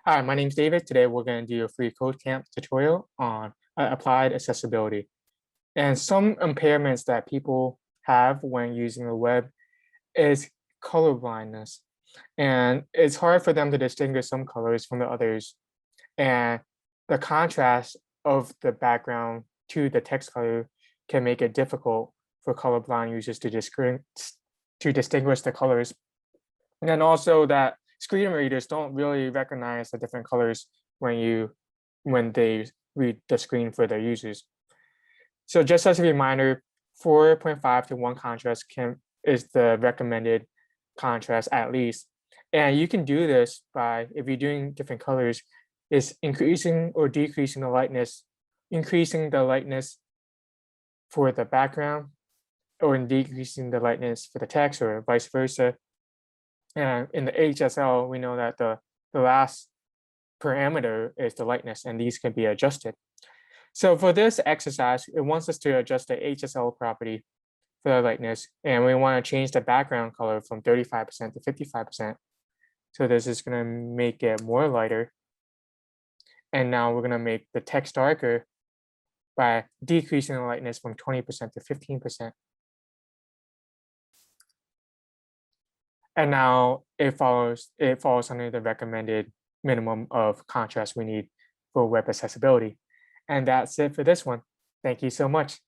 Hi, my name's David. Today we're going to do a free CodeCamp tutorial on applied accessibility. And some impairments that people have when using the web is colorblindness. And it's hard for them to distinguish some colors from the others. And the contrast of the background to the text color can make it difficult for colorblind users to distinguish the colors. And then also that screen readers don't really recognize the different colors when they read the screen for their users. So just as a reminder, 4.5 to 1 contrast is the recommended contrast at least. And you can do this by, if you're doing different colors, is increasing or decreasing the lightness, increasing the lightness for the background or decreasing the lightness for the text or vice versa. And in the HSL, we know that the last parameter is the lightness, and these can be adjusted. So for this exercise, it wants us to adjust the HSL property for the lightness, and we want to change the background color from 35% to 55%. So this is going to make it more lighter. And now we're going to make the text darker by decreasing the lightness from 20% to 15%. And now it falls under the recommended minimum of contrast we need for web accessibility. And that's it for this one. Thank you so much.